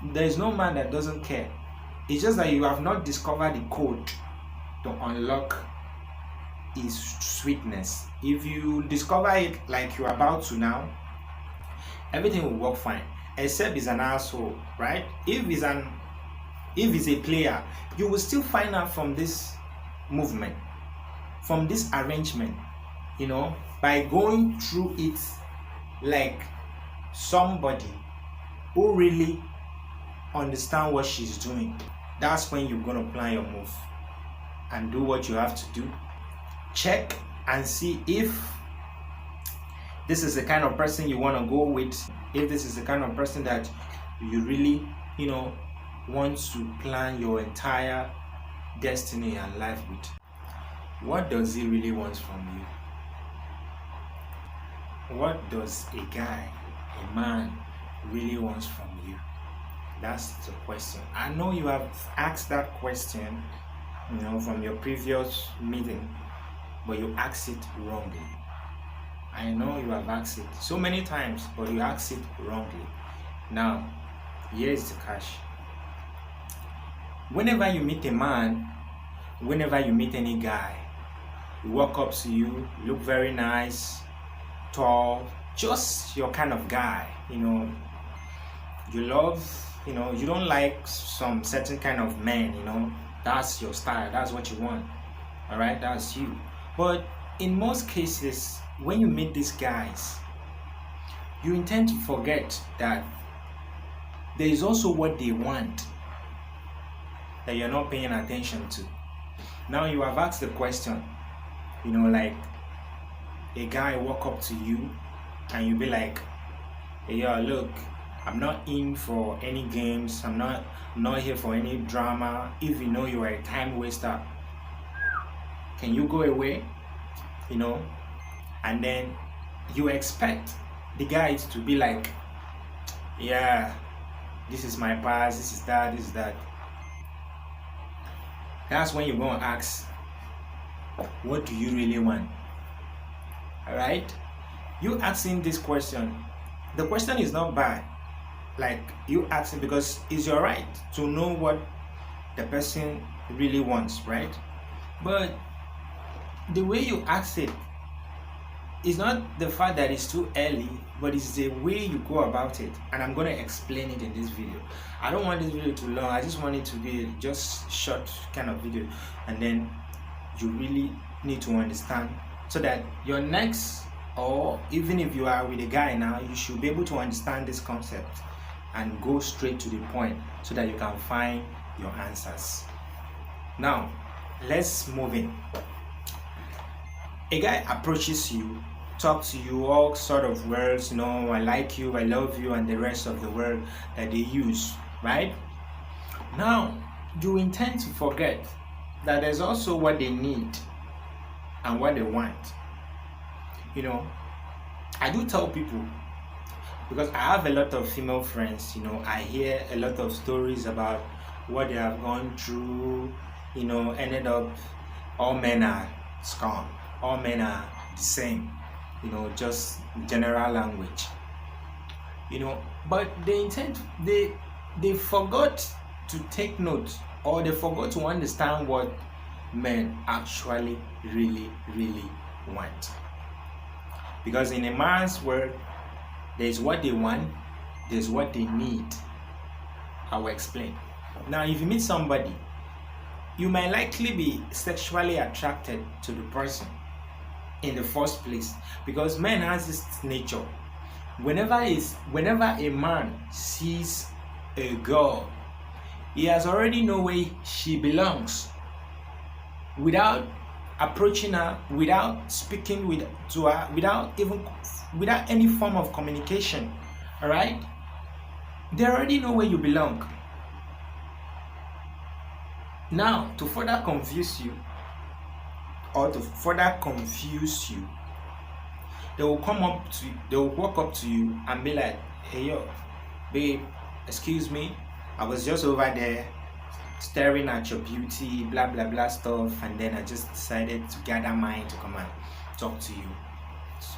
There is no man that doesn't care. It's just that you have not discovered the code to unlock his sweetness. If you discover it like you're about to now, everything will work fine. Except he's an asshole, right? If he's a player, you will still find out from this movement, from this arrangement, by going through it like somebody who really understand what she's doing. That's when you're gonna plan your move and do what you have to do. Check and see if this is the kind of person you want to go with, if this is the kind of person that you really want to plan your entire destiny and life with. What does he really want from you? What does a guy, a man, really wants from you? That's the question. I know you have asked that question, from your previous meeting, but you asked it wrongly. I know you have asked it so many times, but you asked it wrongly. Now, here's the catch. Whenever you meet a man, whenever you meet any guy, he walk up to you, look very nice, tall, just your kind of guy, you love, you don't like some certain kind of men, that's your style, that's what you want, all right, that's you. But in most cases, when you meet these guys, you intend to forget that there is also what they want that you're not paying attention to. Now you have asked the question, like a guy walk up to you and you be like, hey, yo, look, I'm not in for any games, I'm not here for any drama. If you know you are a time waster, can you go away? And then you expect the guys to be like, yeah, this is my past, this is that, this is that. That's when you're going to ask, what do you really want? All right? You asking this question, the question is not bad. Like, you asking because it's your right to know what the person really wants, right? But the way you ask it is not the fact that it's too early, but it's the way you go about it. And I'm going to explain it in this video. I don't want this video too long. I just want it to be just short kind of video. And then you really need to understand so that your next, or even if you are with a guy now, you should be able to understand this concept and go straight to the point so that you can find your answers. Now, let's move in. A guy approaches you, talk to you, all sort of words, I like you, I love you, and the rest of the word that they use, right? Now, you intend to forget that there's also what they need and what they want. I do tell people, because I have a lot of female friends, I hear a lot of stories about what they have gone through, ended up, all men are scum, all men are the same, just general language, but they forgot to take note, or they forgot to understand what men actually really want. Because in a man's world, there's what they want, there's what they need. I will explain. Now, if you meet somebody, you might likely be sexually attracted to the person in the first place, because man has this nature. Whenever a man sees a girl, he has already know where she belongs, without approaching her, without speaking to her, without any form of communication. All right, they already know where you belong. Now, to further confuse you, they will walk up to you and be like, hey, yo, babe, excuse me, I was just over there staring at your beauty, blah blah blah stuff, and then I just decided to gather mine to come and talk to you.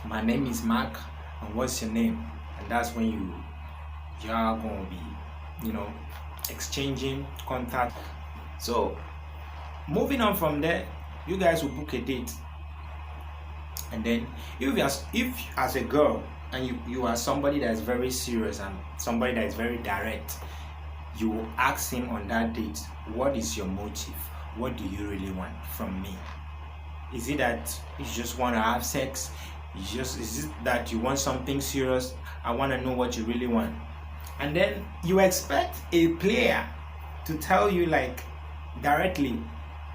My name is Mark, and what's your name? And that's when you are gonna be you know, exchanging contact. So moving on from there, you guys will book a date. And then if as a girl, and you are somebody that is very serious and somebody that is very direct, you will ask him on that date, what is your motive? What do you really want from me? Is it that you just want to have sex? Is it that you want something serious? I want to know what you really want. And then you expect a player to tell you like directly,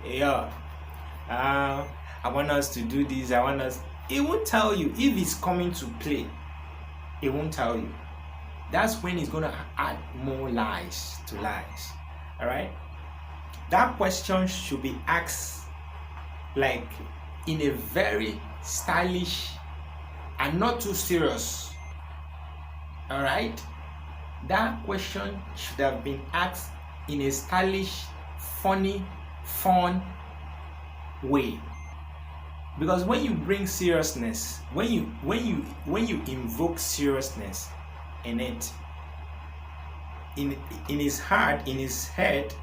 yeah, I want us to do this, I want us. It won't tell you. If he's coming to play, it won't tell you. That's when he's going to add more lies to lies. All right? That question should be asked like in a very stylish and not too serious. All right? That question should have been asked in a stylish, funny, fun way. Because when you bring seriousness, when you invoke seriousness in it, in his heart, in his head,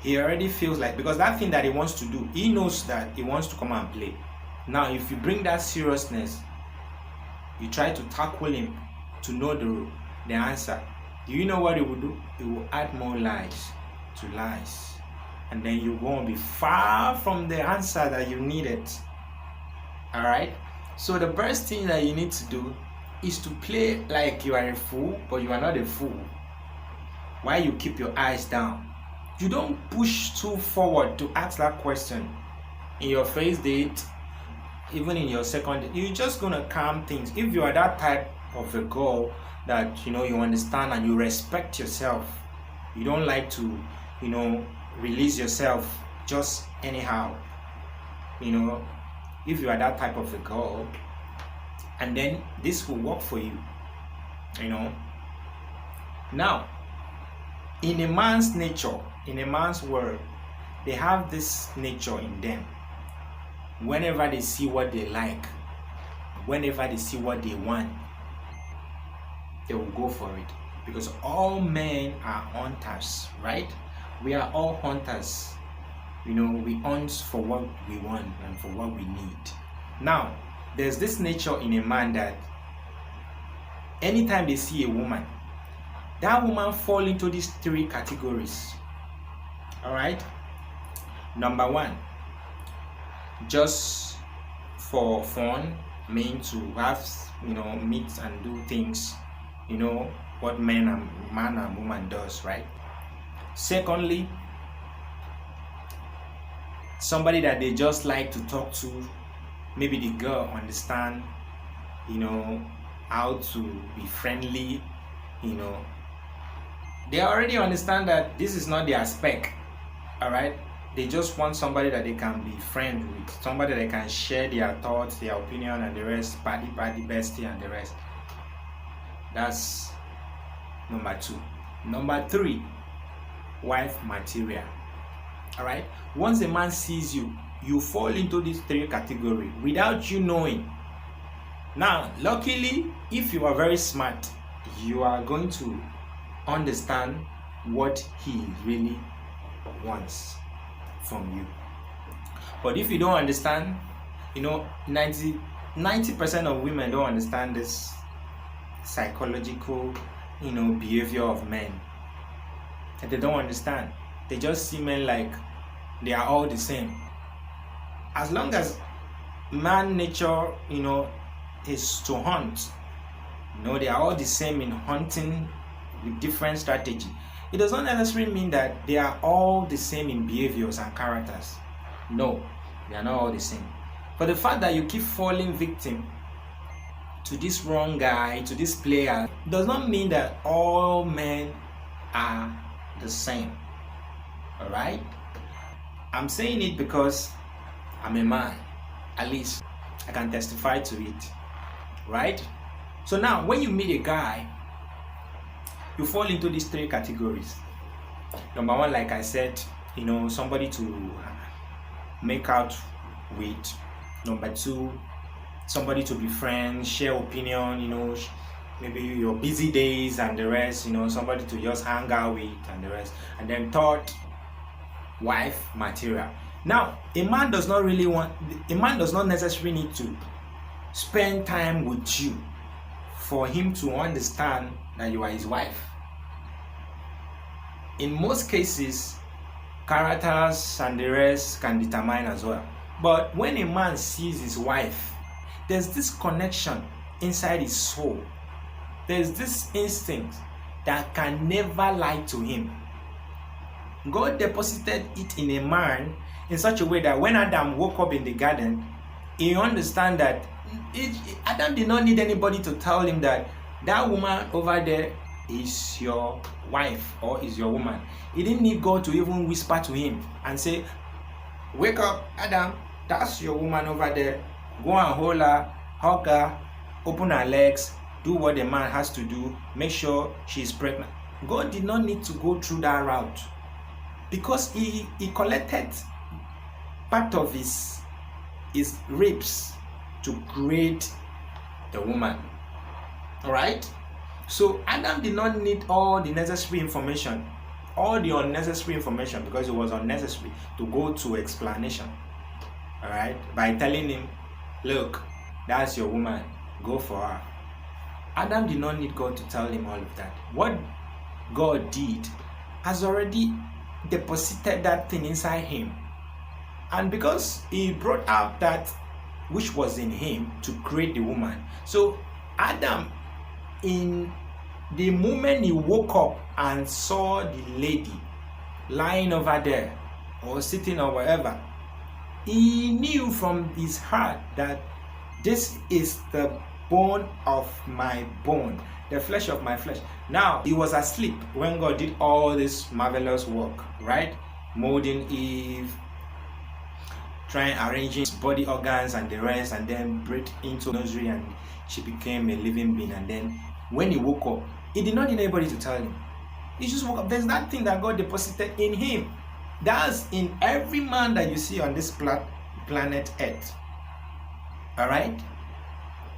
he already feels like, because that thing that he wants to do, he knows that he wants to come and play. Now, if you bring that seriousness, you try to tackle him to know the answer. Do you know what he will do? He will add more lies to lies, and then you won't be far from the answer that you needed. All right. So the first thing that you need to do is to play like you are a fool, but you are not a fool. Why you keep your eyes down? You don't push too forward to ask that question in your first date, even in your second date. You're just gonna calm things. If you are that type of a girl that you understand and you respect yourself, you don't like to release yourself just anyhow. If you are that type of a girl, and then this will work for you. Now, in a man's nature, in a man's world, they have this nature in them. Whenever they see what they like, whenever they see what they want, they will go for it. Because all men are hunters, right? We are all hunters. We hunt for what we want and for what we need. Now, there's this nature in a man that anytime they see a woman, that woman fall into these three categories. All right. Number one, just for fun, to have meet and do things, what man and woman does, right? Secondly, somebody that they just like to talk to. Maybe the girl understand, how to be friendly, They already understand that this is not their spec, all right? They just want somebody that they can be friends with, somebody that can share their thoughts, their opinion, and the rest, party, bestie, and the rest. That's number two. Number three, wife material. All right. Once a man sees you, you fall into these three categories without you knowing. Now, luckily, if you are very smart, you are going to understand what he really wants from you. But if you don't understand, 90% of women don't understand this psychological, behavior of men. And they don't understand. They just see men like they are all the same. As long as man nature, is to hunt, they are all the same in hunting with different strategy. It does not necessarily mean that they are all the same in behaviors and characters. No, they are not all the same. But the fact that you keep falling victim to this wrong guy, to this player, does not mean that all men are the same. All right? I'm saying it because I'm a man. At least I can testify to it. Right? So now, when you meet a guy, you fall into these three categories. Number one, like I said, somebody to make out with. Number two, somebody to be friends, share opinion, maybe your busy days and the rest, somebody to just hang out with and the rest. And then third, wife material. Now, a man does not necessarily need to spend time with you for him to understand that you are his wife. In most cases, characters and the rest can determine as well. But when a man sees his wife, there's this connection inside his soul. There's this instinct that can never lie to him. God deposited it in a man in such a way that when Adam woke up in the garden, he understand that Adam did not need anybody to tell him that woman over there is your wife or is your woman. He didn't need God to even whisper to him and say, wake up, Adam, that's your woman over there. Go and hold her, hug her, open her legs, do what the man has to do, make sure she's pregnant. God did not need to go through that route because he collected part of his ribs to create the woman. All right? So Adam did not need all the necessary information, all the unnecessary information, because it was unnecessary to go to explanation. All right? By telling him, look, that's your woman, go for her. Adam did not need God to tell him all of that. What God did has already deposited that thing inside him. And because he brought out that which was in him to create the woman. So Adam, in the moment he woke up and saw the lady lying over there or sitting or wherever, he knew from his heart that this is the bone of my bone, the flesh of my flesh. Now, he was asleep when God did all this marvelous work, right? Molding Eve, trying arranging body organs and the rest, and then breathed into nursery and she became a living being. And then when he woke up, he did not need anybody to tell him. He just woke up. There's that thing that God deposited in him. That's in every man that you see on this planet Earth. All right?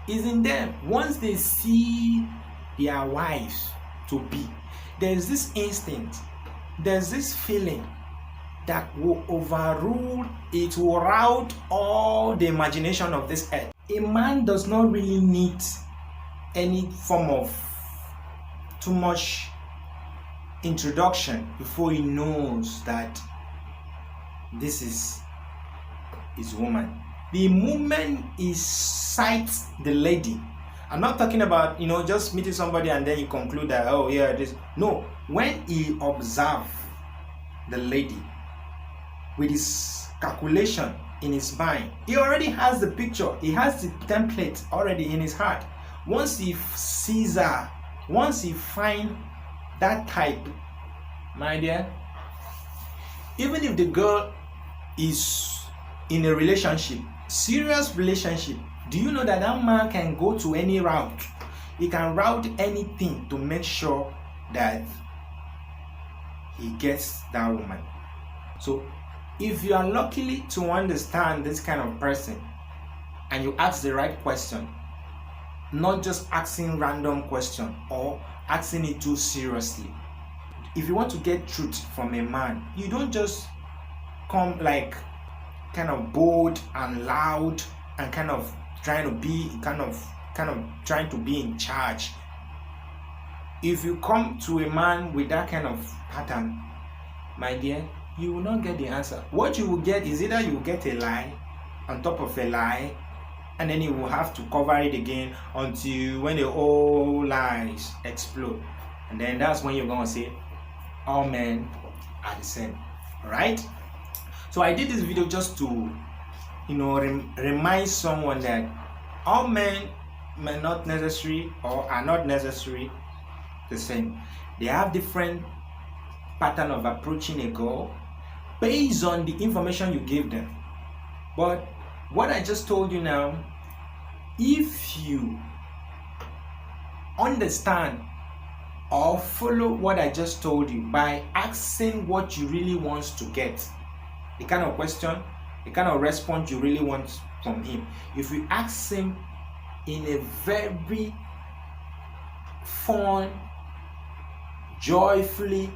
Is in them. Once they see their wives to be, there's this instinct, there's this feeling that will overrule, it will rout all the imagination of this earth. A man does not really need any form of too much introduction before he knows that this is his woman. The moment he sights the lady, I'm not talking about, just meeting somebody and then you conclude that, oh yeah, this. No, when he observes the lady with his calculation in his mind, he already has the picture, he has the template already in his heart. Once he sees her, once he finds that type, my dear, even if the girl is in a relationship, serious relationship, do you know that man can go to any route? He can route anything to make sure that he gets that woman. So if you are lucky to understand this kind of person and you ask the right question, not just asking random question or asking it too seriously. If you want to get truth from a man, you don't just come like kind of bold and loud and kind of trying to be trying to be in charge. If you come to a man with that kind of pattern, my dear, you will not get the answer. What you will get is either you will get a lie on top of a lie, and then you will have to cover it again until when the whole lies explode. And then that's when you're going to say, all men are the same. Alright? So I did this video just to, remind someone that all men may not necessary or are not necessary the same. They have different pattern of approaching a girl based on the information you give them. But what I just told you now, if you understand or follow what I just told you by asking what you really want to get, the kind of question, the kind of response you really want from him, if you ask him in a very fun, joyfully,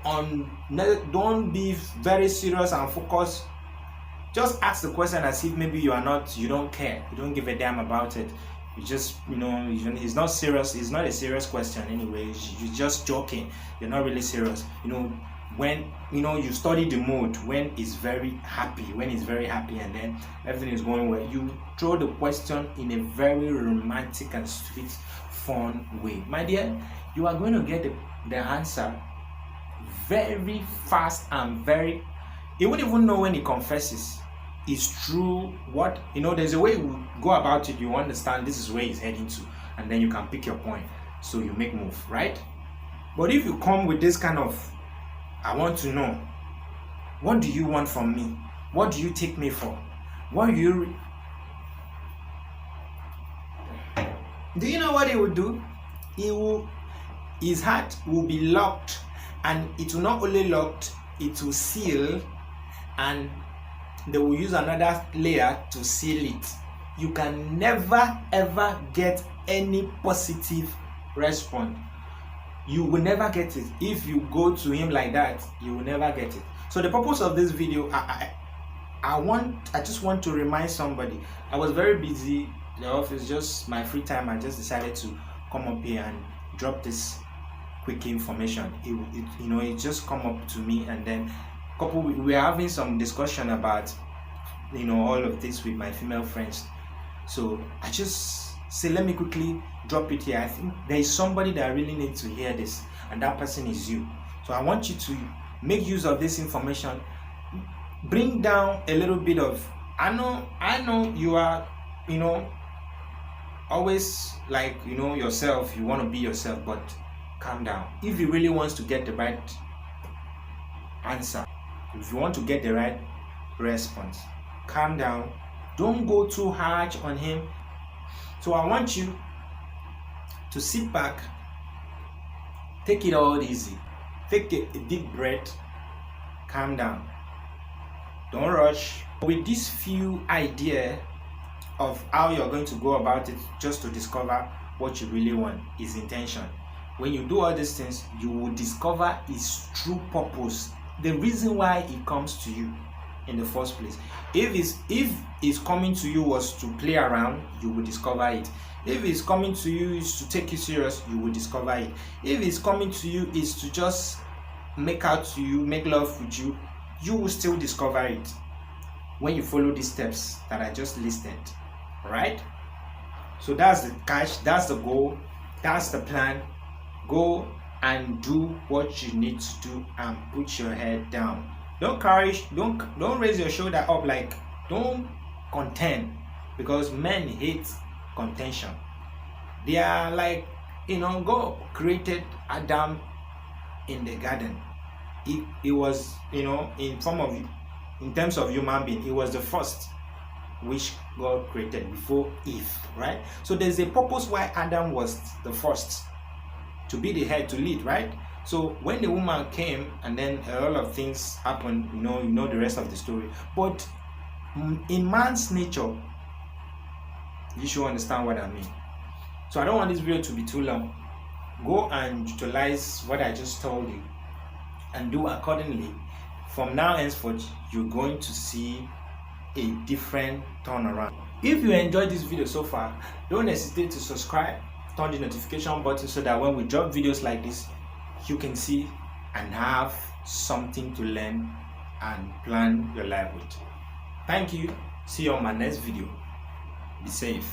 don't be very serious and focused. Just ask the question as if maybe you don't care, you don't give a damn about it. You just, it's not serious, it's not a serious question anyway. You're just joking, you're not really serious. When you study the mood when it's very happy, and then everything is going well, you throw the question in a very romantic and sweet, fun way. My dear, you are going to get the answer very fast and you won't even know when he confesses it's true. There's a way you go about it. You understand this is where he's heading to, and then you can pick your point, so you make move, right? But if you come with this kind of, I want to know, what do you want from me? What do you take me for? Do you know what he will do? His heart will be locked, and it will not only locked, it will seal, and they will use another layer to seal it. You can never ever get any positive response. You will never get it. If you go to him like that, you will never get it. So the purpose of this video, I just want to remind somebody. I was very busy in the office, just my free time. I just decided to come up here and drop this quick information. It just come up to me, and then we are having some discussion about all of this with my female friends. So I just say, let me quickly drop it here. I think there is somebody that really needs to hear this, and that person is you. So I want you to make use of this information. Bring down a little bit of, I know you are always like yourself, you want to be yourself, but calm down. If he really wants to get the right answer, if you want to get the right response, calm down. Don't go too hard on him. So I want you to sit back, take it all easy, take a deep breath, calm down, don't rush. With these few ideas of how you're going to go about it, just to discover what you really want, his intention. When you do all these things, you will discover his true purpose, the reason why he comes to you in the first place. If he's coming to you was to play around, you will discover it. If he's coming to you is to take you serious, you will discover it. If he's coming to you is to just make out to you, make love with you, you will still discover it when you follow these steps that I just listed. Alright? So that's the catch, that's the goal, that's the plan. Go and do what you need to do and put your head down. Don't raise your shoulder up, like don't contend, because men hate contention. They are like, God created Adam in the garden. It was, in terms of human being, it was the first which God created before Eve, right? So there's a purpose why Adam was the first, to be the head, to lead, right? So when the woman came, and then a lot of things happened, you know the rest of the story. But in man's nature, you should understand what I mean. So I don't want this video to be too long. Go and utilize what I just told you and do accordingly. From now henceforth, you're going to see a different turnaround. If you enjoyed this video so far, don't hesitate to subscribe, turn the notification button, so that when we drop videos like this, you can see and have something to learn and plan your life with. Thank you. See you on my next video. Be safe.